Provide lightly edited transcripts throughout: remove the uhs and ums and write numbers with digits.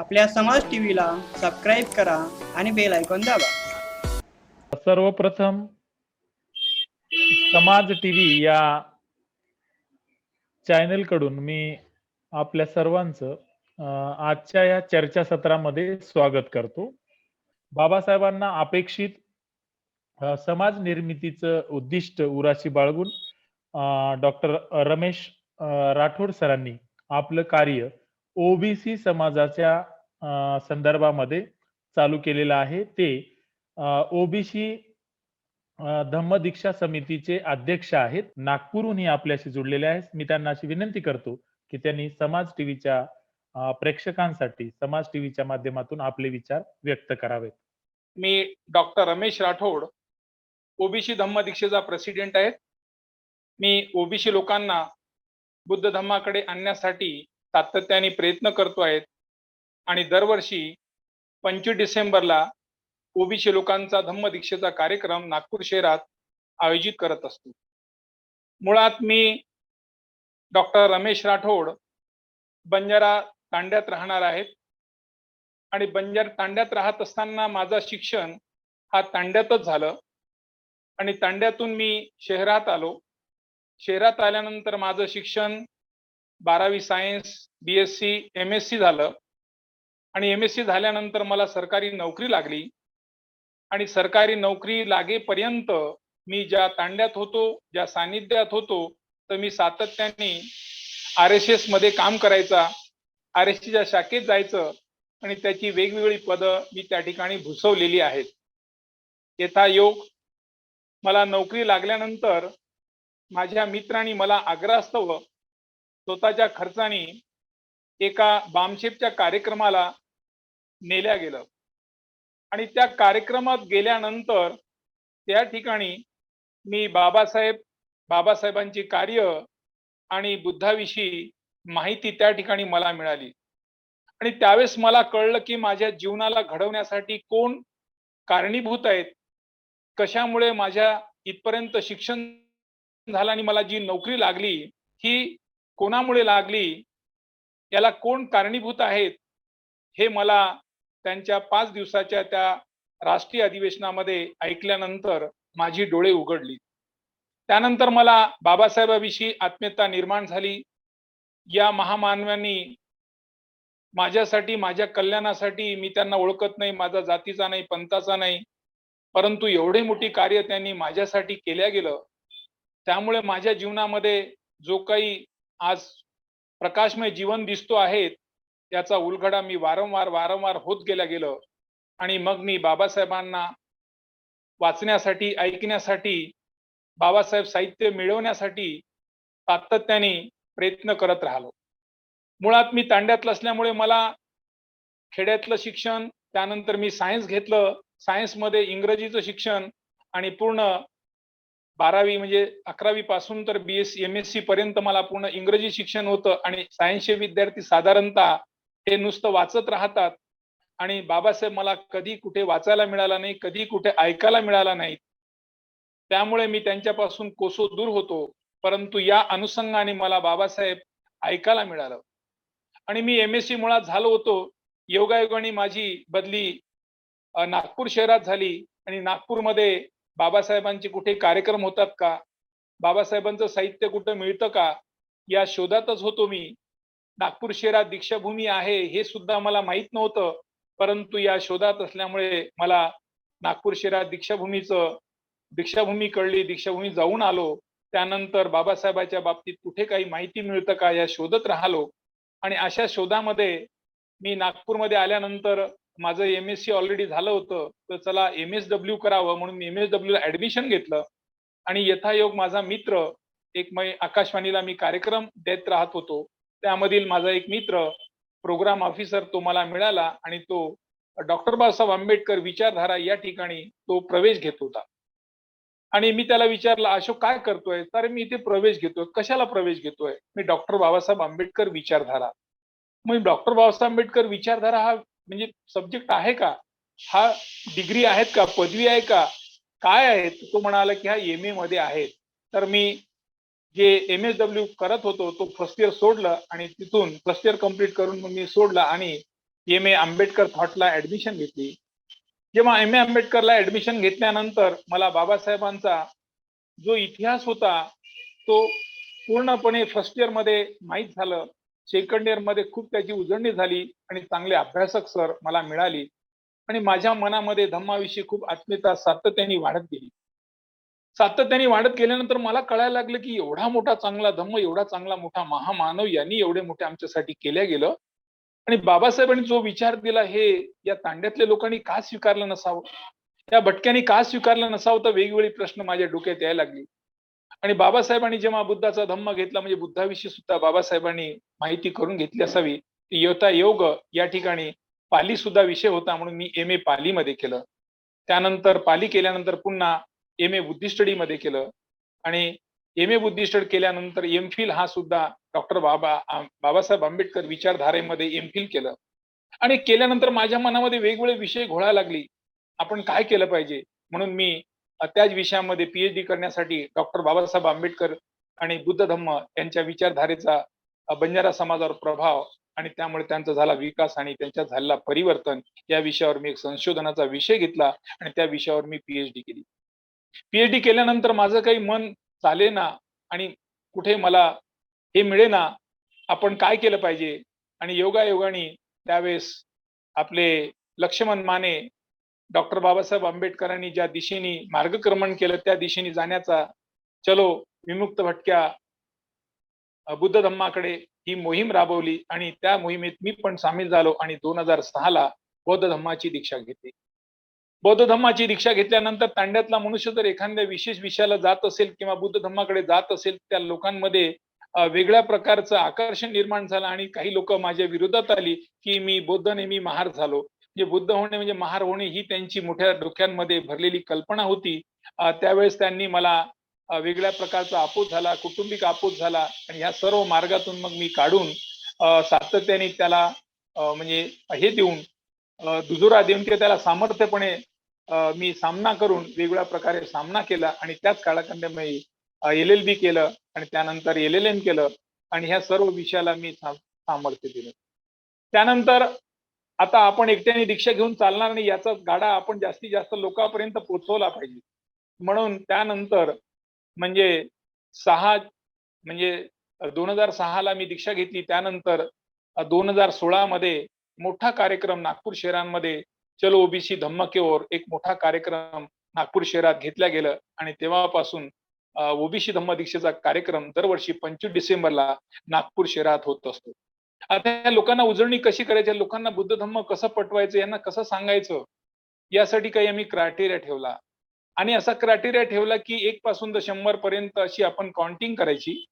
आपल्या समाज टीव्हीला सबस्क्राईब करा आणि बेल आयकॉन दाबा. सर्वप्रथम समाज टीव्ही या चॅनल कडून मी आपल्या सर्वांचं आजच्या या चर्चासत्रामध्ये स्वागत करतो. बाबासाहेबांना अपेक्षित समाज निर्मितीचं उद्दिष्ट उराशी बाळगून डॉक्टर रमेश राठोड सरांनी आपलं कार्य ओबीसी समाजाच्या संदर्भामध्ये चालू केलेलं आहे. ते ओबीसी धम्मदीक्षा समितीचे अध्यक्ष आहेत. नागपूरहूनही आपल्याशी जुळलेले आहेत. मी त्यांना अशी विनंती करतो की त्यांनी समाज टीव्हीच्या प्रेक्षकांसाठी समाज टीव्हीच्या माध्यमातून आपले विचार व्यक्त करावेत. मी डॉक्टर रमेश राठोड ओबीसी धम्मदीक्षेचा प्रेसिडेंट आहे. मी ओबीसी लोकांना बुद्ध धम्माकडे आणण्यासाठी सातत्याने प्रयत्न करतो आहे आणि दरवर्षी 25 डिसेंबरला ओबीसी लोकांचा धम्मदीक्षेचा कार्यक्रम नागपूर शहरात आयोजित करत असतो. मुळात मी डॉक्टर रमेश राठोड बंजारा तांड्यात राहणार आहे आणि बंजारा तांड्यात राहत असताना माझं शिक्षण हा तांड्यातच झालं आणि तांड्यातून मी शहरात आलो. शहरात आल्यानंतर माझं शिक्षण 12वी सायन्स, BSc, MSc झालं आणि MSc झाल्यानंतर मला सरकारी नोकरी लागली आणि सरकारी नोकरी लागेपर्यंत मी ज्या तांड्यात होतो, ज्या सानिध्यात होतो, तर मी सातत्याने RSS मध्ये काम करायचा, RSSच्या शाखेत जायचं आणि त्याची वेगवेगळी पदं मी त्या ठिकाणी भूषवलेली आहेत. यथायोग मला नोकरी लागल्यानंतर माझ्या मित्रांनी मला आग्रहास्तव स्वतःच्या खर्चाने एका बामशेपच्या कार्यक्रमाला नेल्या गेलं आणि त्या कार्यक्रमात गेल्यानंतर त्या ठिकाणी मी बाबासाहेबांची कार्य आणि बुद्धाविषयी माहिती त्या ठिकाणी मला मिळाली आणि त्यावेळेस मला कळलं की माझ्या जीवनाला घडवण्यासाठी कोण कारणीभूत आहेत, कशामुळे माझ्या इथपर्यंत शिक्षण झालं आणि मला जी नोकरी लागली ही कोणामुळे लागली, याला कोण कारणीभूत आहेत, हे मला त्यांच्या 5 दिवसाच्या त्या राष्ट्रीय अधिवेशनामध्ये ऐकल्यानंतर माझी डोळे उघडली. त्यानंतर मला बाबासाहेबांविषयी आत्मीयता निर्माण झाली. या महामानवांनी माझ्यासाठी, माझ्या कल्याणासाठी, मी त्यांना ओळखत नाही, माझा जातीचा नाही, पंथाचा नाही, परंतु एवढे मोठी कार्य त्यांनी माझ्यासाठी केल्या गेलं. त्यामुळे माझ्या जीवनामध्ये जो काही आज प्रकाशमय जीवन दिसतो आहे याचा उलगडा मी वारंवार होत गेलं आणि मग मी बाबासाहेबांना वाचण्यासाठी, ऐकण्यासाठी, बाबासाहेब साहित्य मिळवण्यासाठी सातत्याने प्रयत्न करत राहिलो. मुळात मी तांड्यातला असल्यामुळे मला खेड्यातलं शिक्षण, त्यानंतर मी सायन्स घेतलं, सायन्समध्ये इंग्रजीचं शिक्षण आणि पूर्ण 12वी म्हणजे 11वी पासून तर BSc MSc पर्यंत मला पूर्ण इंग्रजी शिक्षण होतं आणि सायन्सचे विद्यार्थी साधारणतः हे नुसतं वाचत राहतात आणि बाबासाहेब मला कधी कुठे वाचायला मिळाला नाही, कधी कुठे ऐकायला मिळाला नाही. त्यामुळे मी त्यांच्यापासून कोसो दूर होतो, परंतु या अनुषंगाने मला बाबासाहेब ऐकायला मिळालं आणि मी MSc मुळात झालो होतो. योगायोगाने माझी बदली नागपूर शहरात झाली आणि नागपूरमध्ये बाबासाहेबांचे कुठे कार्यक्रम होतात का, बाबासाहेबांचं साहित्य कुठं मिळतं का, या शोधातच होतो मी. नागपूर शहरात दीक्षाभूमी आहे हे सुद्धा मला माहित नव्हतं, परंतु या शोधात असल्यामुळे मला नागपूर शहरात दीक्षाभूमी कळली, दीक्षाभूमी जाऊन आलो. त्यानंतर बाबासाहेबांच्या बाबतीत कुठे काही माहिती मिळतं का या शोधत राहिलो आणि अशा शोधामध्ये मी नागपूरमध्ये आल्यानंतर माझं MSc ऑलरेडी झालं होतं, तर चला MSW करावं म्हणून मी MSW ला ऍडमिशन घेतलं आणि यथायोग माझा मित्र आकाशवाणीला मी कार्यक्रम देत राहत होतो, त्यामधील माझा एक मित्र प्रोग्राम ऑफिसर तो मला मिळाला आणि तो डॉक्टर बाबासाहेब आंबेडकर विचारधारा या ठिकाणी तो प्रवेश घेत होता आणि मी त्याला विचारलं, अशोक काय करतोय? तर मी इथे प्रवेश घेतोय. कशाला प्रवेश घेतोय? मी डॉक्टर बाबासाहेब आंबेडकर विचारधारा. मग डॉक्टर बाबासाहेब आंबेडकर विचारधारा हा म्हणजे सब्जेक्ट आहे का, हा डिग्री आहेत का, पदवी आहे का, काय आहे? तो म्हणाला की हा MA मध्ये आहे. तर मी जे MSW करत होतो तो फर्स्ट इयर सोडलं आणि तिथून फर्स्ट इयर कम्प्लीट करून मग मी सोडला आणि एम.ए. आंबेडकर थॉटला ऍडमिशन घेतली. जेव्हा एम.ए. आंबेडकरला ऍडमिशन घेतल्यानंतर मला बाबासाहेबांचा जो इतिहास होता तो पूर्णपणे फर्स्ट इयर मध्ये माहीत झालं. सेकंड इयर मध्ये खूप त्याची उजळणी झाली आणि चांगले अभ्यासक सर मला मिळाली आणि माझ्या मनामध्ये धम्माविषयी खूप आत्मीयता सातत्याने वाढत गेली. सातत्याने वाढत गेल्यानंतर मला कळायला लागलं की एवढा मोठा चांगला धम्म, एवढा चांगला मोठा महामानव यांनी एवढे मोठे आमच्यासाठी केल्या गेलं आणि बाबासाहेबांनी जो विचार दिला हे या तांड्यातल्या लोकांनी का स्वीकारलं नसावं, या भटक्यांनी का स्वीकारलं नसावं, तर वेगवेगळे प्रश्न माझ्या डोक्यात यायला लागले. आणि बाबासाहेबांनी जेव्हा बुद्धाचा धम्म घेतला म्हणजे बुद्धाविषयी सुद्धा बाबासाहेबांनी माहिती करून घेतली असावी. योता योग या ठिकाणी पाली सुद्धा विषय होता म्हणून मी एम.ए. पालीमध्ये केलं. त्यानंतर पाली केल्यानंतर पुन्हा एम.ए. बुद्धी स्टडी मध्ये केलं आणि एम.ए. बुद्धी स्टडी केल्यानंतर एम.फिल हा सुद्धा डॉक्टर बाबासाहेब आंबेडकर विचारधारेमध्ये एम.फिल केलं आणि केल्यानंतर माझ्या मनामध्ये वेगवेगळे विषय घोळायला लागली. आपण काय केलं पाहिजे म्हणून मी त्याच विषयामध्ये पीएचडी करण्यासाठी डॉक्टर बाबासाहेब आंबेडकर आणि बुद्ध धम्म यांच्या विचारधारेचा बंजारा समाजावर प्रभाव आणि त्यामुळे त्यांचा झाला विकास आणि त्यांच्यात झालेला परिवर्तन या विषयावर मी एक संशोधनाचा विषय घेतला आणि त्या विषयावर मी पीएचडी केली. पीएचडी केल्यानंतर माझं काही मन चालेना आणि कुठे मला हे मिळेना, आपण काय केलं पाहिजे आणि योगायोगाने त्यावेळेस आपले लक्ष्मण माने डॉक्टर बाबासाहेब आंबेडकरांनी ज्या दिशेने मार्गक्रमण केलं त्या दिशेने जाण्याचा चलो विमुक्त भटक्या बुद्ध धम्माकडे ही मोहीम राबवली आणि त्या मोहिमेत मी पण सामील झालो आणि 2006 बौद्ध धम्माची दीक्षा घेतली. बौद्ध धम्माची दीक्षा घेतल्यानंतर तांड्यातला मनुष्य जर एखाद्या विशेष विषयाला जात असेल किंवा बुद्ध धम्माकडे जात असेल त्या लोकांमध्ये वेगळ्या प्रकारचं आकर्षण निर्माण झालं आणि काही लोक माझ्या विरोधात आली की मी बौद्ध नेहमी महार झालो. म्हणजे बुद्ध होणे म्हणजे महार होणे ही त्यांची मोठ्या डोक्यांमध्ये भरलेली कल्पना होती. त्यावेळेस त्यांनी मला वेगळ्या प्रकारचा अपोज झाला, कौटुंबिक अपोज झाला आणि ह्या सर्व मार्गातून मग मी काढून सातत्याने त्याला म्हणजे हे देऊन दुजोरा देऊन किंवा त्याला सामर्थ्यपणे मी सामना करून वेगवेगळ्या प्रकारे सामना केला आणि त्याच काळखंडामध्ये LLB केलं आणि त्यानंतर LLM केलं आणि ह्या सर्व विषयाला मी सामर्थ्य दिलं. त्यानंतर आता आपण एकट्याने दीक्षा घेऊन चालणार नाही, याचा गाडा आपण जास्तीत जास्त लोकांपर्यंत पोहोचवला पाहिजे. म्हणून त्यानंतर म्हणजे 2006 मी दीक्षा घेतली. त्यानंतर 2016 मध्ये मोठा कार्यक्रम नागपूर शहरांमध्ये चलो ओबीसी धम्म के ओर एक मोठा कार्यक्रम नागपूर शहरात घेतला गेला आणि तेव्हापासून ओबीसी धम्म दीक्षेचा कार्यक्रम दरवर्षी 25 डिसेंबरला नागपूर शहरात होत असतो. आता या लोकांना उजळणी कशी करायची, लोकांना बुद्ध धम्म कसं पटवायचं, यांना कसं सांगायचं, यासाठी काही आम्ही क्रायटेरिया ठेवला आणि असा क्रायटेरिया ठेवला की 1 पासून तर 100 पर्यंत अशी आपण काउंटिंग करायची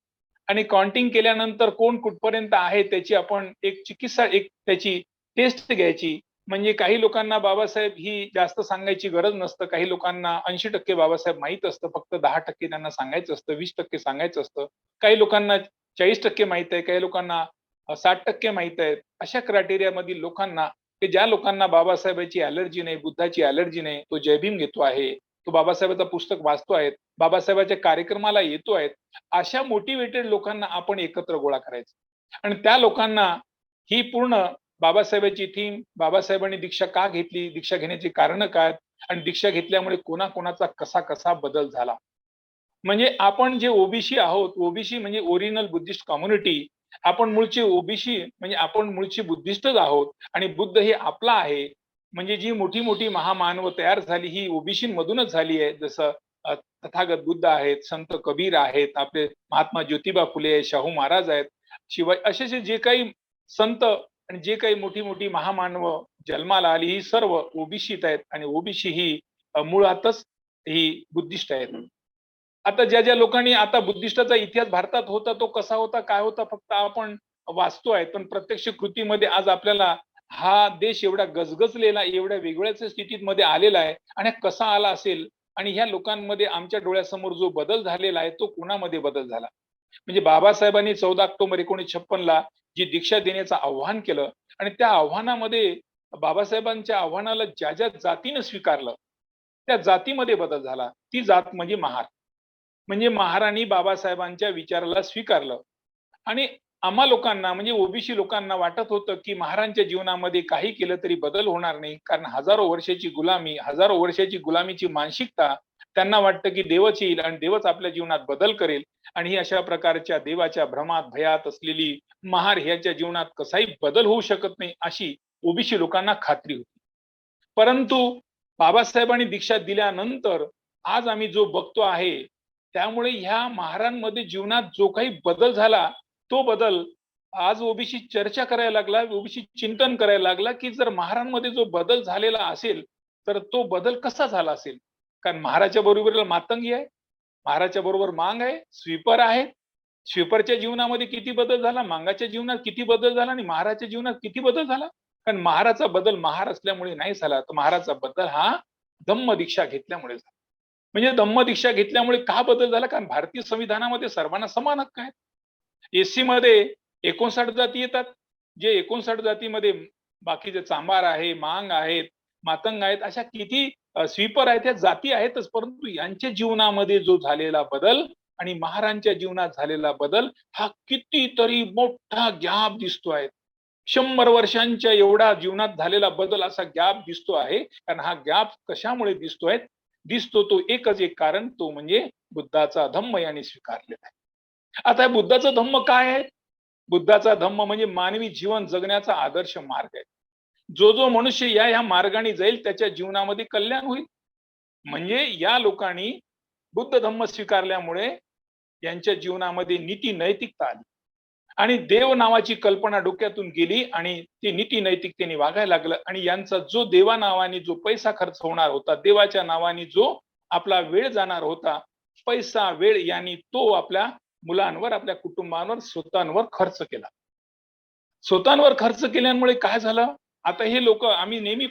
आणि काउंटिंग केल्यानंतर कोण कुठपर्यंत आहे त्याची आपण एक चिकित्सा त्याची टेस्ट घ्यायची. म्हणजे काही लोकांना बाबासाहेब ही जास्त सांगायची गरज नसतं, काही लोकांना 80% बाबासाहेब माहित असतं, फक्त 10% त्यांना सांगायचं असतं, 20% सांगायचं असतं, काही लोकांना 40% माहित आहे, काही लोकांना 60% माहित आहे. अशा क्रायटेरिया मधील लोकांना की ज्या लोकांना बाबासाहेबांची अलर्जी नाही, बुद्धाची अलर्जी नाही, तो जय भीम घेतो आहे, तो बाबासाहेबांचं पुस्तक वाचतो आहे, बाबासाहेबांच्या कार्यक्रमाला येतो आहे, अशा मोटिवेटेड लोकांना आपण एकत्र गोळा करायचं आणि त्या लोकांना ही पूर्ण बाबासाहेबांची थीम, बाबासाहेबांनी दीक्षा का घेतली, दीक्षा घेण्याची कारण काय आणि दीक्षा घेतल्यामुळे कोणाकोणाचा कसा कसा बदल झाला. म्हणजे आपण जे ओबीसी आहोत, ओबीसी म्हणजे ओरिजिनल बुद्धिस्ट कम्युनिटी, आपण मूळचे ओबीसी म्हणजे आपण मूळचे बुद्धिस्टच आहोत आणि बुद्ध हे आपला आहे. म्हणजे जी मोठी मोठी महामानव तयार झाली ही ओबीसी मधूनच झाली आहे. जसं तथागत बुद्ध आहेत, संत कबीर आहेत, आपले महात्मा ज्योतिबा फुले, शाहू महाराज आहेत, शिवाय असे जे काही संत आणि जे काही मोठी मोठी महामानव जन्माला आली ही सर्व ओबीसीत आहेत आणि ओबीसी ही मुळातच ही बुद्धिस्ट आहेत. आता ज्या ज्या लोकांनी आता बुद्धिस्टाचा इतिहास भारतात होता तो कसा होता काय होता फक्त आपण वाचतो आहे, पण प्रत्यक्ष कृतीमध्ये आज आपल्याला हा देश एवढा गजगजलेला, एवढ्या वेगवेगळ्याच स्थितीमध्ये आलेला आहे आणि कसा आला असेल आणि ह्या लोकांमध्ये आमच्या डोळ्यासमोर जो बदल झालेला आहे तो कोणामध्ये बदल झाला. म्हणजे बाबासाहेबांनी 14 ऑक्टोबर 1956 जी दीक्षा देण्याचं आव्हान केलं आणि त्या आव्हानामध्ये बाबासाहेबांच्या आव्हानाला ज्या ज्या जातीनं स्वीकारलं त्या जातीमध्ये बदल झाला. ती जात म्हणजे महार. म्हणजे महाराणी बाबासाहेबांच्या विचाराला स्वीकारलं आणि आम्हा लोकांना म्हणजे ओबीसी लोकांना वाटत होतं की महाराजांच्या जीवनामध्ये काही केलं तरी बदल होणार नाही, कारण हजारो वर्षाची गुलामीची मानसिकता त्यांना वाटतं की देवच येईल आणि देवच आपल्या जीवनात बदल करेल आणि ही अशा प्रकारच्या देवाच्या भ्रमात भयात असलेली महार ह्याच्या जीवनात कसाही बदल होऊ शकत नाही अशी ओबीसी लोकांना खात्री होती. परंतु बाबासाहेबांनी दीक्षा दिल्यानंतर आज आम्ही जो बघतो आहे त्यामुळे ह्या महारांमध्ये जीवनात जो काही बदल झाला तो बदल आज ओबीसी चर्चा करायला लागला, ओबीसी चिंतन करायला लागला की जर महारांमध्ये जो बदल झालेला असेल तर तो बदल कसा झाला असेल. कारण महाराच्या बरोबरीला मातंगी आहे, महाराच्या बरोबर मांग आहे, स्वीपर आहे. स्वीपरच्या जीवनामध्ये किती बदल झाला, मांगाच्या जीवनात किती बदल झाला आणि महाराच्या जीवनात किती बदल झाला. कारण महाराचा बदल महार असल्यामुळे नाही झाला, तर महाराचा बदल हा धम्म दीक्षा घेतल्यामुळे झाला. म्हणजे धम्म दीक्षा घेतल्यामुळे का बदल झाला, कारण भारतीय संविधानामध्ये सर्वांना समान हक्क आहेत. एससी मध्ये 59 जाती येतात, जे 59 जातीमध्ये बाकीचे चांभार आहे, मांग आहेत, मातंग आहेत, अशा किती स्वीपर आहेत, त्या जाती आहेतच. परंतु यांच्या जीवनामध्ये जो झालेला बदल आणि महारांच्या जीवनात झालेला बदल हा कितीतरी मोठा गॅप दिसतो आहे. 100 वर्षांच्या एवढा जीवनात झालेला बदल असा गॅप दिसतो आहे. कारण हा गॅप कशामुळे दिसतोय, दिसतो तो एकच एक कारण, तो म्हणजे बुद्धाचा धम्म यांनी स्वीकारलेला आहे. आता या बुद्धाचा धम्म काय आहे? बुद्धाचा धम्म म्हणजे मानवी जीवन जगण्याचा आदर्श मार्ग आहे. जो मनुष्य या मार्गाने जाईल त्याच्या जीवनामध्ये कल्याण होईल. म्हणजे या लोकांनी बुद्ध धम्म स्वीकारल्यामुळे यांच्या जीवनामध्ये नीती नैतिकता आली आणि देव नावाची कल्पना डोक्यातून गेली आणि ते नीती नैतिकतेने वागायला लागलं आणि यांचा जो देवा नावाने जो पैसा खर्च होणार होता, देवाच्या नावाने जो आपला वेळ जाणार होता, पैसा वेळ यांनी तो आपल्या मुलांवर, आपल्या कुटुंबांवर, स्वतःवर खर्च केला. स्वतःवर खर्च केल्यामुळे काय झालं, आता हे लोक आम्ही नेहमी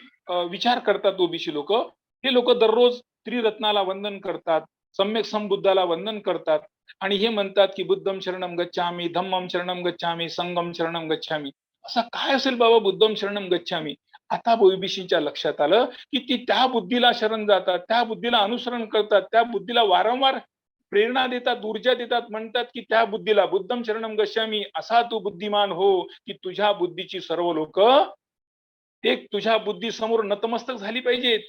विचार करतात ओबीसी लोक, हे लोक दररोज त्रिरत्नाला वंदन करतात, सम्यक संबुद्धाला वंदन करतात आणि हे म्हणतात की बुद्धम शरणम गच्छामी, धम्मम शरणम गच्छामी, संगम शरणम गच्छामी. असं काय असेल बाबा बुद्धम शरणम गच्छामी? आता ओबीसीच्या लक्षात आलं की ती त्या बुद्धीला शरण जातात, त्या बुद्धीला अनुसरण करतात, त्या बुद्धीला वारंवार प्रेरणा देतात, ऊर्जा देतात, म्हणतात की त्या बुद्धीला बुद्धम शरणम गच्छामी, असा तू बुद्धिमान हो की तुझ्या बुद्धीची सर्व लोक एक तुझ्या बुद्धी समोर नतमस्तक झाली पाहिजेत.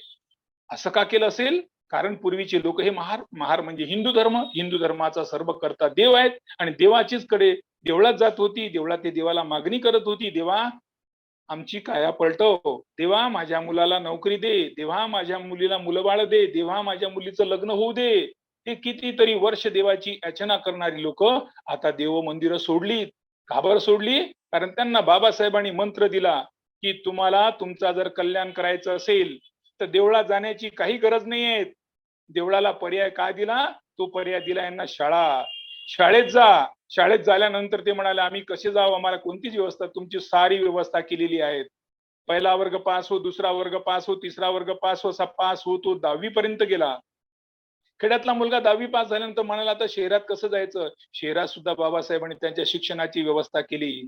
असं का केलं असेल? कारण पूर्वीचे लोक हे महार म्हणजे हिंदू धर्माचा सर्व करता देव आहेत आणि देवाचीच कडे देवळात जात होती, देवळात ते देवाला मागणी करत होती, देवा आमची काया पलटव, देवा माझ्या मुलाला नोकरी दे, देवा माझ्या मुलीला मुलबाळ दे, देवा माझ्या मुलीचं लग्न होऊ दे. हे कितीतरी वर्ष देवाची याचना करणारी लोक आता देव मंदिरं सोडली. का बरं सोडली? कारण त्यांना बाबासाहेबांनी मंत्र दिला की तुम्हाला तुमचा जर कल्याण करायचं असेल तर देवळात जाण्याची काही गरज नाहीये. देवळाला पर्याय काय दिला? तो पर्याय दिला यांना शाळेत जा. शाळेत झाल्यानंतर ते म्हणाले आम्ही कसे जाऊ, आम्हाला कोणतीच व्यवस्था, तुमची सारी व्यवस्था केलेली आहे. पहिला वर्ग पास हो, दुसरा वर्ग पास हो, तिसरा वर्ग पास हो, असा पास हो तो 10वी पर्यंत गेला. खेड्यातला मुलगा 10वी पास झाल्यानंतर म्हणाला आता शहरात कसं जायचं? शहरात सुद्धा बाबासाहेबांनी त्यांच्या शिक्षणाची व्यवस्था केली,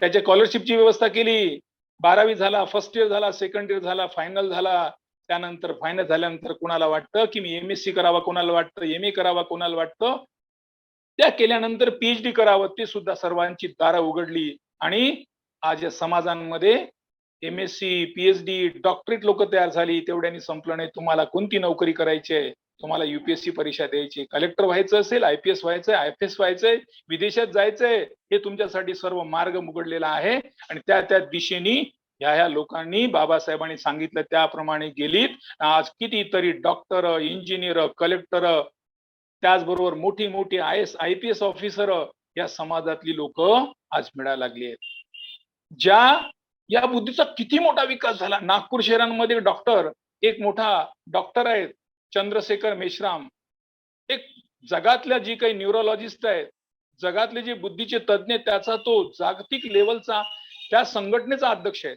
त्याच्या स्कॉलरशिपची व्यवस्था केली. 12वी झाला, फर्स्ट इयर झाला, सेकंड इयर झाला, फायनल झाला. त्यानंतर फायनल झाल्यानंतर कोणाला वाटतं की मी एमएससी करावा, कोणाला वाटतं एमए करावा, कोणाला वाटतं त्या केल्यानंतर पीएचडी करावं. ते सुद्धा सर्वांची दारं उघडली आणि आज या समाजांमध्ये एमएससी, पीएचडी, डॉक्टरेट लोक तयार झाली. तेवढ्यानी संपलं नाही. तुम्हाला कोणती नोकरी करायची आहे, तुम्हाला युपीएससी परीक्षा द्यायची, कलेक्टर व्हायचं असेल, आयपीएस व्हायचंय, आयएफएस व्हायचंय, विदेशात जायचंय, हे तुमच्यासाठी सर्व मार्ग उघडलेला आहे आणि त्या दिशेने ह्या लोकांनी बाबासाहेबांनी सांगितलं त्याप्रमाणे गेलीत. आज कितीतरी डॉक्टर, इंजिनियर, कलेक्टर, त्याचबरोबर मोठी मोठी आयपीएस ऑफिसर या समाजातली लोक आज मिळायला लागली आहेत. या बुद्धीचा किती मोठा विकास झाला. नागपूर शहरांमध्ये डॉक्टर, एक मोठा डॉक्टर आहेत चंद्रशेखर मेश्राम, एक जगातल्या जी काही न्यूरोलॉजिस्ट आहेत, जगातले जे बुद्धीचे तज्ञ, त्याचा तो जागतिक लेवलचा त्या संघटनेचा अध्यक्ष आहे.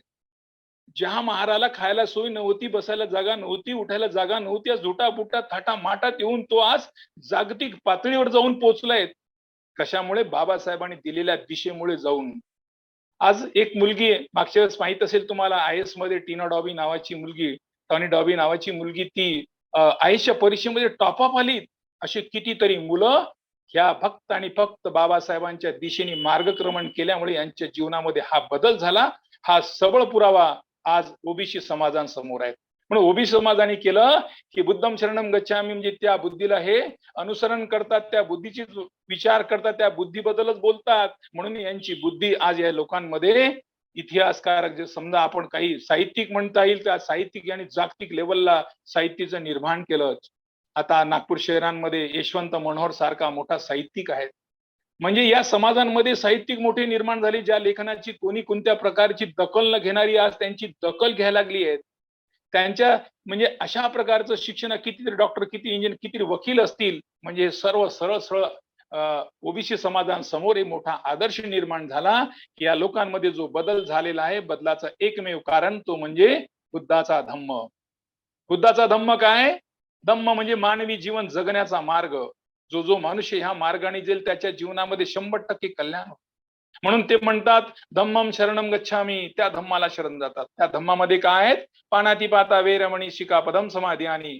ज्या महाराला खायला सोय नव्हती, बसायला जागा नव्हती, उठायला जागा नव्हती, झोटा बुटा थाटा माटात येऊन तो आज जागतिक पातळीवर जाऊन पोहोचलाय. कशामुळे? बाबासाहेबांनी दिलेल्या दिशेमुळे जाऊन. आज एक मुलगी, मागच्या वेळेस माहित असेल तुम्हाला, आयएस मध्ये टॉनी डॉबी नावाची मुलगी ती आयएसच्या परीक्षेमध्ये टॉप अप आली. अशी कितीतरी मुलं ह्या फक्त आणि फक्त बाबासाहेबांच्या दिशेने मार्गक्रमण केल्यामुळे यांच्या जीवनामध्ये हा बदल झाला. हा सबळ पुरावा आज ओबीसी समाजांसमोर आहे. म्हणून ओबीसी समाजाने केलं की बुद्धम शरणम गच्छामी, म्हणजे त्या बुद्धीला हे अनुसरण करतात, त्या बुद्धीची विचार करतात, त्या बुद्धीबद्दलच बोलतात. म्हणून यांची बुद्धी आज या लोकांमध्ये इतिहासकारक जे समजा आपण काही साहित्यिक म्हणता येईल, त्या साहित्यिक आणि जागतिक लेवलला साहित्याचं निर्माण केलं. आता नागपूर शहरांमध्ये यशवंत मनोहर सारखा मोठा साहित्यिक आहे. म्हणजे या समाजांमध्ये साहित्यिक मोठे निर्माण झाले, ज्या लेखनाची कोणी कोणत्या प्रकारची दखल न घेणारी आज त्यांची दखल घ्यायला लागली आहे. त्यांच्या म्हणजे अशा प्रकारचं शिक्षण, कितीतरी डॉक्टर, किती इंजिनियर, किती वकील असतील, म्हणजे सर्व सरळ सरळ ओबीसी समाजांसमोर एक मोठा आदर्श निर्माण झाला की या लोकांमध्ये जो बदल झालेला आहे, बदलाचं एकमेव कारण तो म्हणजे बुद्धाचा धम्म. बुद्धाचा धम्म काय? धम्म म्हणजे मानवी जीवन जगण्याचा मार्ग. जो जो मनुष्य ह्या मार्गाने जाईल त्याच्या जीवनामध्ये 100% कल्याण होतं. म्हणून ते म्हणतात धम्मम शरणम गच्छामी, त्या धम्माला शरण जातात. त्या धम्मामध्ये काय आहेत? पाणातिपाता वेरमणी शिखापदम समाधी. आणि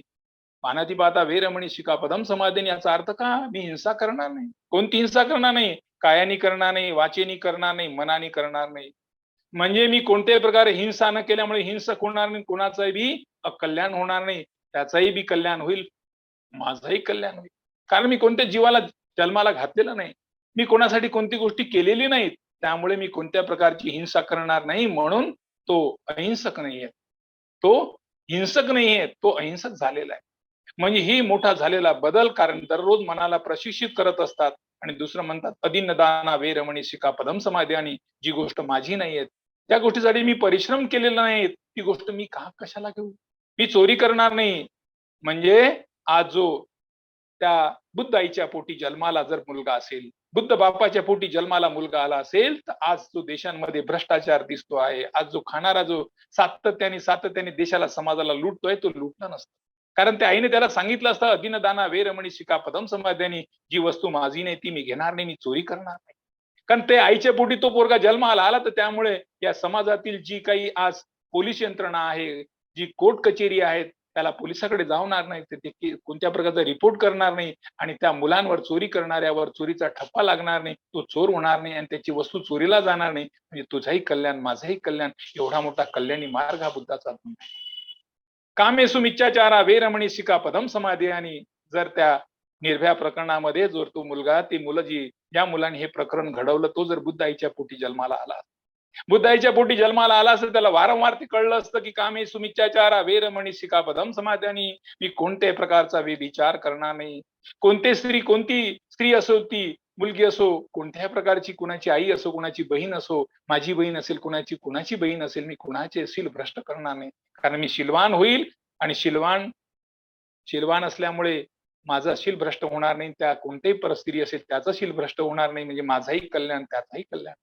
पाणातिपाता वेरमणी शिखापदम समाधी याचा अर्थ का? मी हिंसा करणार नाही. कोणती हिंसा करणार नाही? कायानी करणार नाही, वाचेनी करणार नाही, मनानी करणार नाही. म्हणजे मी कोणत्याही प्रकारे हिंसा न केल्यामुळे हिंसक होणार नाही, कोणाचाही बी अकल्याण होणार नाही, त्याचाही बी कल्याण होईल, माझंही कल्याण होईल. कारण मी कोणत्या जीवाला जन्माला घातलेलं नाही, मी कोणासाठी कोणती गोष्टी केलेली नाहीत, त्यामुळे मी कोणत्या प्रकारची हिंसा करणार नाही. म्हणून तो अहिंसक नाहीये, तो हिंसक नाहीये, तो अहिंसक झालेला आहे. म्हणजे ही मोठा झालेला बदल. कारण दररोज मनाला प्रशिक्षित करत असतात. आणि दुसरं म्हणतात अदिन्नदाना वेरमणी शिखापदम समाधी. आणि जी गोष्ट माझी नाहीये, त्या गोष्टीसाठी मी परिश्रम केलेला नाही, ती गोष्ट मी कशाला घेऊ? मी चोरी करणार नाही. म्हणजे आज जो त्या बुद्ध आईच्या पोटी जन्माला जर मुलगा असेल, बुद्ध बापाच्या पोटी जन्माला मुलगा आला असेल, तर आज जो देशांमध्ये भ्रष्टाचार दिसतो आहे, आज जो खाणारा जो सातत्याने देशाला समाजाला लुटतोय, तो लुटला नसतो. कारण त्या आईने त्याला सांगितलं असतं अदिनदाना वेरमणी शिखापदम समाध्यानी, जी वस्तू माझी नाही ती मी घेणार नाही, मी चोरी करणार नाही. कारण ते आईच्या पोटी तो पोरगा जन्माला आला, तर त्यामुळे या समाजातील जी काही आज पोलीस यंत्रणा आहे, जी कोर्ट कचेरी आहेत, त्याला पोलिसाकडे जाणार नाही, ते कोणत्या प्रकारचा रिपोर्ट करणार नाही. आणि त्या मुलांवर, चोरी करणाऱ्यावर चोरीचा ठप्पा लागणार नाही, तो चोर होणार नाही आणि त्याची वस्तू चोरीला जाणार नाही. म्हणजे तुझंही कल्याण, माझंही कल्याण, एवढा मोठा कल्याणी मार्ग हा बुद्धाचा आहे. कामेसु मिच्छाचारा वेरमणी शिखापदम समाधी. आणि जर त्या निर्भया प्रकरणामध्ये जर तो मुलगा, ती मुलं जी ज्या मुलांनी हे प्रकरण घडवलं, तो जर बुद्ध आईच्या पोटी जन्माला आला, बुद्ध आईच्या पोटी जन्माला आला असं त्याला वारंवार ते कळलं असतं की कामेसु मिच्छाचारा वेरमणी शिखापदम समाधी. मी कोणत्याही प्रकारचा व्यभिचार करणार नाही. कोणती स्त्री असो, ती मुलगी असो, कोणत्याही प्रकारची, कुणाची आई असो, कुणाची बहीण असो, माझी बहीण असेल, कुणाची बहीण असेल, मी कुणाचे शील भ्रष्ट करणार नाही. कारण मी शीलवान होईल आणि शीलवान असल्यामुळे माझं शील भ्रष्ट होणार नाही. त्या कोणत्याही परिस्थिती असेल त्याचं शील भ्रष्ट होणार नाही. म्हणजे माझाही कल्याण, त्याचाही कल्याण.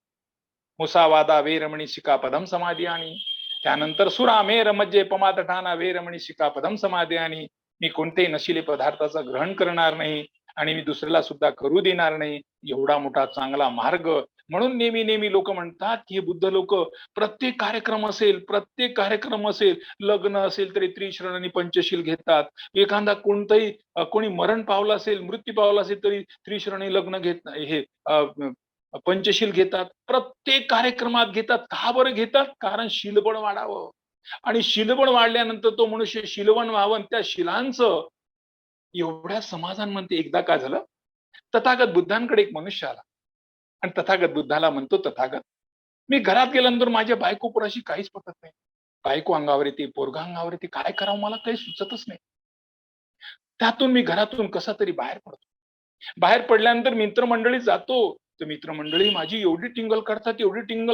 मुसावादा वेरमणी शिखापदम समाधी. आणि त्यानंतर सुरामेर मज्जे पमातठाना वेरमणी शिखापदम समाधी. आणि मी कोणत्याही नशिले पदार्थाचं ग्रहण करणार नाही आणि मी दुसऱ्याला सुद्धा करू देणार नाही. एवढा मोठा चांगला मार्ग. म्हणून नेहमी लोक म्हणतात की हे बुद्ध लोक प्रत्येक कार्यक्रम असेल, लग्न असेल तरी त्रिशरण आणि पंचशील घेतात. एखादा कोणी मरण पावला असेल, मृत्यू पावला असेल तरी त्रिशरण लग्न घेत हे पंचशील घेतात. प्रत्येक कार्यक्रमात घेतात. का बरं घेतात? कारण शीलबळ वाढावं. आणि शीलबळ वाढल्यानंतर तो मनुष्य शीलवान व्हावं. त्या शिलांचं एवढ्या समाजांमध्ये एकदा काय झालं, तथागत बुद्धांकडे एक मनुष्य आला आणि तथागत बुद्धाला म्हणतो, तथागत, मी घरात गेल्यानंतर माझ्या बायको पुराशी काहीच पटत नाही. बायको अंगावर येते, पोरगा अंगावर येते, काय करावं मला काही सुचतच नाही. त्यातून मी घरातून कसा तरी बाहेर पडतो. बाहेर पडल्यानंतर मित्रमंडळीत जातो, तर मित्रमंडळी माझी एवढी टिंगल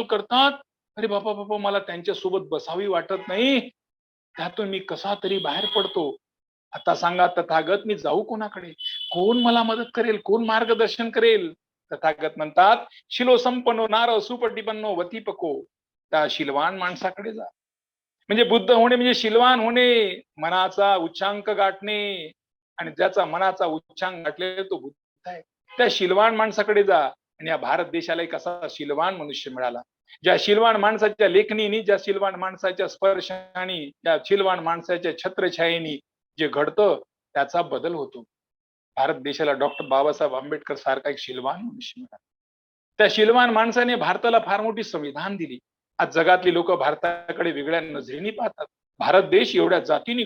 करतात, अरे बाबा मला त्यांच्या सोबत बसावी वाटत नाही. त्यातून मी कसा तरी बाहेर पडतो. आता सांगा तथागत, मी जाऊ कोणाकडे? कोण मला मदत करेल? कोण मार्गदर्शन करेल? तथागत म्हणतात, शिलो संपन्नो नार सुपटिपन्नो वतीपको. त्या शीलवान माणसाकडे जा. म्हणजे बुद्ध होणे म्हणजे शीलवान होणे, मनाचा उच्चांक गाठणे. आणि ज्याचा मनाचा उच्चांक गाठलेला तो बुद्ध आहे. त्या शीलवान माणसाकडे जा. आणि या भारत देशाला एक असा शीलवान मनुष्य मिळाला, ज्या शीलवान माणसाच्या लेखणीनी, ज्या शीलवान माणसाच्या स्पर्शाने, त्या शीलवान माणसाच्या छत्रछायेनी जे घडतं त्याचा बदल होतो. भारत देशाला डॉक्टर बाबासाहेब आंबेडकर सारखा एक शीलवान मनुष्य मिळाला. त्या शीलवान माणसाने भारताला फार मोठी संविधान दिली. आज जगातली लोक भारताकडे वेगळ्या नजरेने पाहतात. भारत देश एवढ्या जातीने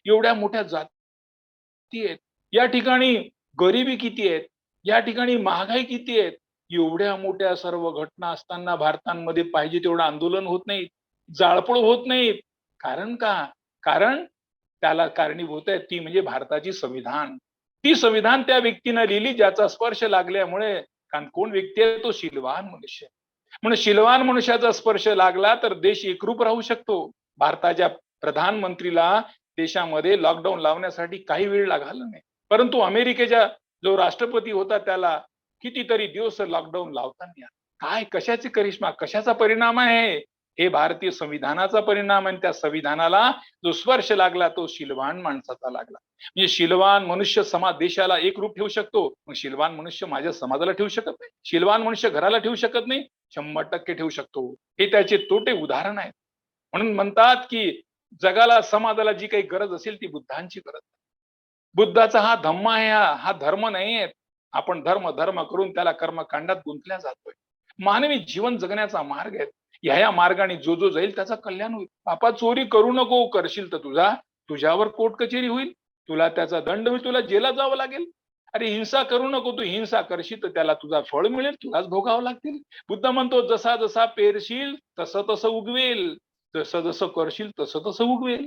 एवढ्या मोठ्या जाती आहेत, या ठिकाणी गरिबी किती आहेत, या ठिकाणी महागाई किती आहेत, एवढ्या मोठ्या सर्व घटना असताना भारतामध्ये पाहिजे तेवढं आंदोलन होत नाही, जाळपोळ होत नाही. कारण का? कारण त्याला कारणीभूत आहे ती म्हणजे भारताची संविधान. ती संविधान त्या व्यक्तीनं लिहिली ज्याचा स्पर्श लागल्यामुळे. कारण कोण व्यक्ती आहे? तो शीलवान मनुष्य. म्हणून शीलवान मनुष्याचा स्पर्श लागला तर देश एकरूप राहू शकतो. भारताच्या प्रधानमंत्रीला देशामध्ये लॉकडाऊन लावण्यासाठी काही वेळ लागला नाही, परंतु अमेरिकेचा जो राष्ट्रपती होता त्याला कितीतरी दिवस लॉकडाऊन लावताना काय, कशाची करिश्मा, कशाचा परिणाम आहे? हे भारतीय संविधानाचा परिणाम आहे. त्या संविधानाला जो स्पर्श लागला तो शीलवान माणसाचा लागला. म्हणजे शीलवान मनुष्य समाज देशाला एक रूप ठेवू शकतो. मग शीलवान मनुष्य माझ्या समाजाला ठेवू शकत नाही, शीलवान मनुष्य घराला ठेवू शकत नाही? 100% ठेवू शकतो. हे त्याचे तोटे उदाहरण आहेत. म्हणून म्हणतात की जगाला समाजाला जी काही गरज असेल ती बुद्धांची गरज. बुद्धाचा हा धम्म आहे, हा धर्म नाही आहे. आपण धर्म धर्म करून त्याला कर्मकांडात गुंतल्या जातोय. मानवी जीवन जगण्याचा मार्ग आहे. ह्या मार्गाने जो जो जाईल त्याचा कल्याण होईल. बापा चोरी करू नको, करशील तर तुझ्यावर कोर्ट कचेरी होईल, तुला त्याचा दंड होईल, तुला जेला जावं लागेल. अरे हिंसा करू नको, तू हिंसा करशील तर त्याला तुझा फळ मिळेल, तुलाच भोगावं लागतील. बुद्ध म्हणतो जसा जसा पेरशील तसं तसं उगवेल, जसं जसं करशील तसं तसं उगवेल.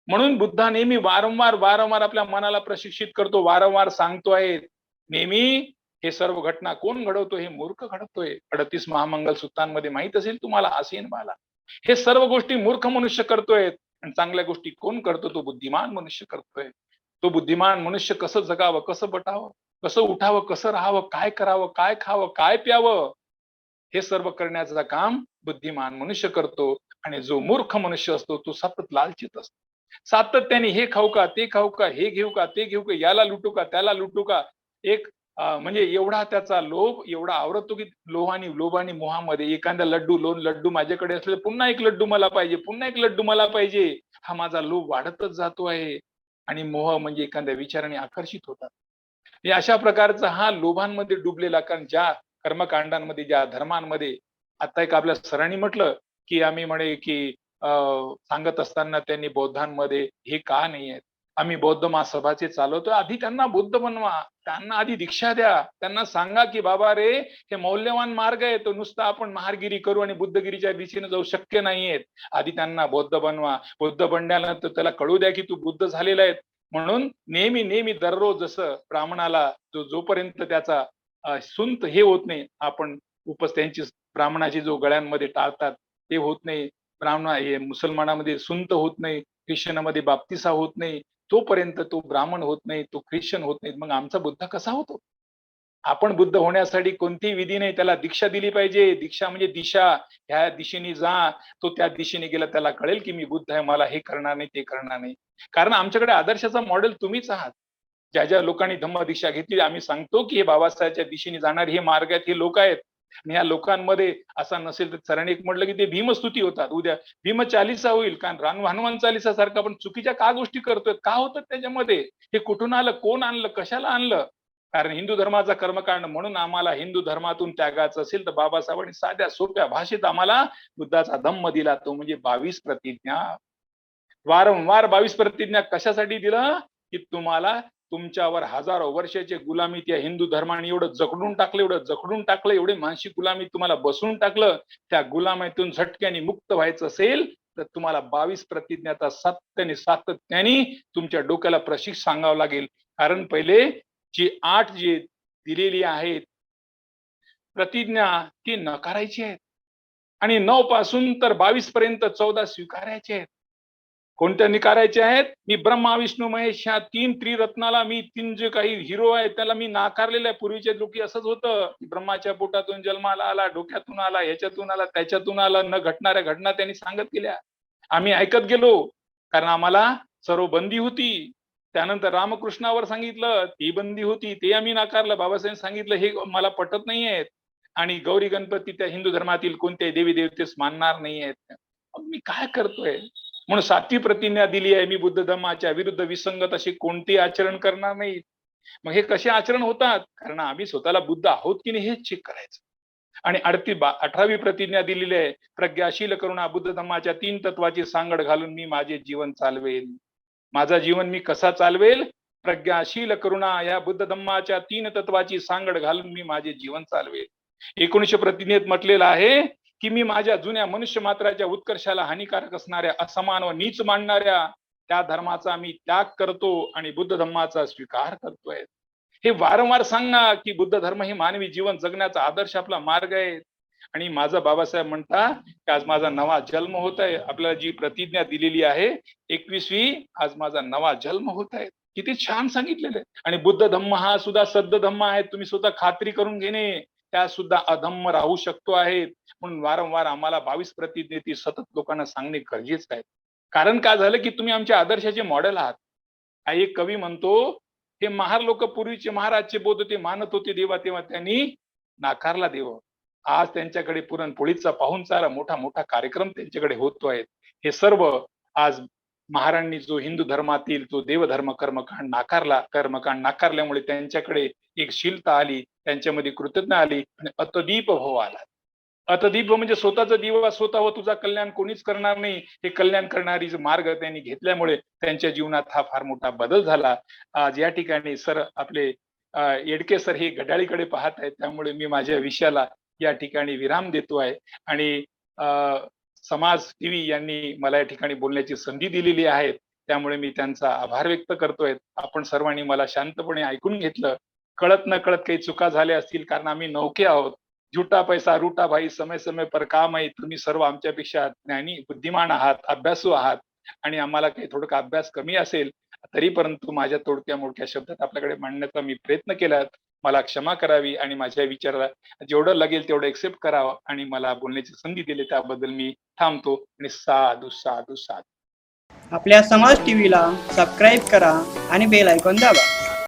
म्हणून बुद्धा नेहमी वारंवार आपल्या मनाला प्रशिक्षित करतो, वारंवार सांगतो आहे नेहमी हे सर्व घटना कोण घडवतो? हे मूर्ख घडवतोय. 38 महामंगल सूत्रांमध्ये माहित असेल तुम्हाला, आसीन बाला. हे सर्व गोष्टी मूर्ख मनुष्य करतोय आणि चांगल्या गोष्टी कोण करतो? तो बुद्धिमान मनुष्य करतोय. तो बुद्धिमान मनुष्य कसं जगावं, कसं बटावं, कसं उठावं, कसं राहावं, काय करावं, काय खावं, काय प्यावं, हे सर्व करण्याचं काम बुद्धिमान मनुष्य करतो. आणि जो मूर्ख मनुष्य असतो तो सतत लालचित असतो. सातत्याने हे खाऊ का, ते खाऊ का, हे घेऊ का, ते घेऊ का, याला लुटू का, त्याला लुटू का. एक म्हणजे एवढा त्याचा लोभ एवढा आवडतो की लोभाने मोहामध्ये एखादा लड्डू माझ्याकडे असले पुन्हा एक लड्डू मला पाहिजे, पुन्हा एक लड्डू मला पाहिजे. हा माझा लोभ वाढतच जातो आहे. आणि मोह म्हणजे एखाद्या विचाराने आकर्षित होतात. हे अशा प्रकारचा हा लोभांमध्ये डुबलेला. कारण ज्या कर्मकांडांमध्ये, ज्या धर्मांमध्ये, आता एक आपल्या सरांनी म्हटलं की आम्ही म्हणे की सांगत असताना त्यांनी बौद्धांमध्ये हे का नाही आहेत, आम्ही बौद्ध महासभाचे चालवतोय. आधी त्यांना बुद्ध बनवा, त्यांना आधी दीक्षा द्या, त्यांना सांगा की बाबा रे हे मौल्यवान मार्ग आहे, तो नुसता आपण महारगिरी करू आणि बुद्धगिरीच्या दिशेने जाऊ शक्य नाहीये. आधी त्यांना बौद्ध बनवा. बुद्ध बनल्यानंतर त्याला कळू द्या की तू बुद्ध झालेला आहे. म्हणून नेहमी दररोज जसं ब्राह्मणाला जोपर्यंत त्याचा सुंत हे होत नाही, आपण त्यांची ब्राह्मणाची जो गळ्यांमध्ये टाळतात ते होत नाही, हे मुसलमानामध्ये सुंत होत नाही, ख्रिश्चनामध्ये बाप्तिसा होत नाही, तोपर्यंत तो ब्राह्मण होत नाही, तो ख्रिश्चन होत नाही. मग आमचा बुद्ध कसा होतो? आपण बुद्ध होण्यासाठी कोणतीही विधी नाही, त्याला दीक्षा दिली पाहिजे. दीक्षा म्हणजे दिशा, ह्या दिशेने जा. तो त्या दिशेने गेला, त्याला कळेल की मी बुद्ध आहे, मला हे करणार नाही, ते करणार नाही. कारण आमच्याकडे आदर्शाचा मॉडेल तुम्हीच आहात. ज्या लोकांनी धम्म दीक्षा घेतली, आम्ही सांगतो की हे बाबासाहेबच्या दिशेने जाणारे हे मार्ग आहेत, हे लोक आहेत. आणि या लोकांमध्ये असा नसेल तर सरांनी एक म्हटलं की ते भीमस्तुती होतात. उद्या भीम चालिसा होईल. कारण हनुमान चालिसा सारखं आपण चुकीच्या का गोष्टी करतोय, का होतात त्याच्यामध्ये? हे कुठून आलं, कोण आणलं, कशाला आणलं? कारण हिंदू धर्माचा कर्मकांड. म्हणून आम्हाला हिंदू धर्मातून त्यागायचं असेल तर बाबासाहेबांनी साध्या सोप्या भाषेत आम्हाला बुद्धाचा धम्म दिला, तो म्हणजे 22 प्रतिज्ञा. वारंवार 22 प्रतिज्ञा कशासाठी दिलं? की तुम्हाला तुमच्यावर हजारो वर्षाची गुलामी त्या हिंदू धर्माने एवढं जखडून टाकलं, एवढे मानसिक गुलामी तुम्हाला बसवून टाकलं. त्या गुलामीतून झटक्याने मुक्त व्हायचं असेल तर तुम्हाला 22 प्रतिज्ञाचा सातत्याने तुमच्या डोक्याला प्रशिक्षण सांगावं लागेल. कारण पहिले जी 8 जी दिलेली आहेत प्रतिज्ञा ती नकारायची आहेत आणि 9 पासून तर 22 पर्यंत 14 स्वीकारायचे आहेत. कोणत्या निकारायचे आहेत? मी ब्रह्मा विष्णू महेश ह्या 3 त्रिरत्नाला, मी 3 जे काही हिरो आहेत त्याला मी नाकारलेलं आहे. पूर्वीच्या लोकी असंच होतं, ब्रह्माच्या पोटातून जन्माला आला, डोक्यातून आला, ह्याच्यातून आला, त्याच्यातून आला, न घटणाऱ्या घटना त्यांनी सांगत गेल्या. आम्ही ऐकत गेलो कारण आम्हाला सर्व बंदी होती. त्यानंतर रामकृष्णावर सांगितलं, ती बंदी होती, ते आम्ही नाकारलं. बाबासाहेब सांगितलं हे मला पटत नाहीयेत. आणि गौरी गणपती त्या हिंदू धर्मातील कोणत्याही देवी देवतेस मानणार नाहीयेत. मग मी काय करतोय? म्हणून 7वी प्रतिज्ञा दिली आहे, मी बुद्ध धर्माच्या विरुद्ध विसंगत अशी कोणती आचरण करणार नाही. मग हे कसे आचरण होतात? कारण आम्ही स्वतःला बुद्ध आहोत की नाही हे चेक करायचं. आणि 18वी प्रतिज्ञा दिलेली आहे, प्रज्ञाशील करुणा बुद्ध धम्माच्या 3 तत्वाची सांगड घालून मी माझे जीवन चालवेल. माझा जीवन मी कसा चालवेल? प्रज्ञाशील करुणा या बुद्ध धम्माच्या 3 तत्वाची सांगड घालून मी माझे जीवन चालवेल. 19 प्रतिज्ञेत म्हटलेलं आहे की मी माझ्या जुन्या मनुष्य मात्राच्या उत्कर्षाला हानिकारक असणाऱ्या, असमान व नीच मानणाऱ्या त्या धर्माचा मी त्याग करतो आणि बुद्ध धम्माचा स्वीकार करतोय. हे वारंवार सांगा की बुद्ध धर्म ही मानवी जीवन जगण्याचा आदर्श आपला मार्ग आहे. आणि माझा बाबासाहेब म्हणता की आज माझा नवा जन्म होत आहे. आपल्याला जी प्रतिज्ञा दिलेली आहे 21वी, आज माझा नवा जन्म होत आहे. किती छान सांगितलेलं आहे. आणि बुद्ध धम्म हा सुद्धा सद्ध धम्म आहे. तुम्ही स्वतः खात्री करून घेणे, त्या सुद्धा अधम्म राहू शकतो आहे. म्हणून वारंवार आम्हाला 22 प्रतिज्ञेची सतत लोकांना सांगणे गरजेचं आहे. कारण काय झालं की तुम्ही आमच्या आदर्शाचे मॉडेल आहात. हा एक कवी म्हणतो, हे महार लोक पूर्वीचे महाराजचे बोध ते मानत होते देवा, तेव्हा त्यांनी नाकारला देव. आज त्यांच्याकडे पुरणपोळीचा पाहुणचारा, मोठा मोठा कार्यक्रम त्यांच्याकडे होतो आहे. हे सर्व आज महाराजांनी जो हिंदू धर्मातील जो देवधर्म कर्मकांड नाकारल्यामुळे त्यांच्याकडे एक शीलता आली, त्यांच्यामध्ये कृतज्ञता आली आणि अतदीप भाव आला. अतदीप म्हणजे स्वतःचा दिवा स्वतः तुझा कल्याण कोणीच करणार नाही, हे कल्याण करणारी जो मार्ग त्यांनी घेतल्यामुळे त्यांच्या जीवनात हा फार मोठा बदल झाला. आज या ठिकाणी सर आपले येडके सर हे घड्याळीकडे पाहत आहेत, त्यामुळे मी माझ्या विषयाला या ठिकाणी विराम देतो आहे. आणि समाज टीव्ही यांनी मला या ठिकाणी बोलण्याची संधी दिलेली आहे, त्यामुळे मी त्यांचा आभार व्यक्त करतोय. आपण सर्वांनी मला शांतपणे ऐकून घेतलं. कळत न कळत काही चुका झाल्या असतील, कारण आम्ही नौके आहोत. झुटा पैसा रूटा भाई, समय समय पर काम आहे. तुम्ही सर्व आमच्यापेक्षा ज्ञानी बुद्धिमान आहात, अभ्यासू आहात आणि आम्हाला काही थोडका अभ्यास कमी असेल तरी परंतु माझ्या तोडक्या मोडक्या शब्दात आपल्याकडे मांडण्याचा मी प्रयत्न केला. मला क्षमा करावी आणि माझ्या विचाराला जेवढं लागेल तेवढं एक्सेप्ट करावं आणि मला बोलण्याची संधी दिली त्याबद्दल मी थांबतो. आणि साधू साधू साधू. आपल्या समाज टीव्हीला सबस्क्राईब करा आणि बेल आयकॉन दाबा.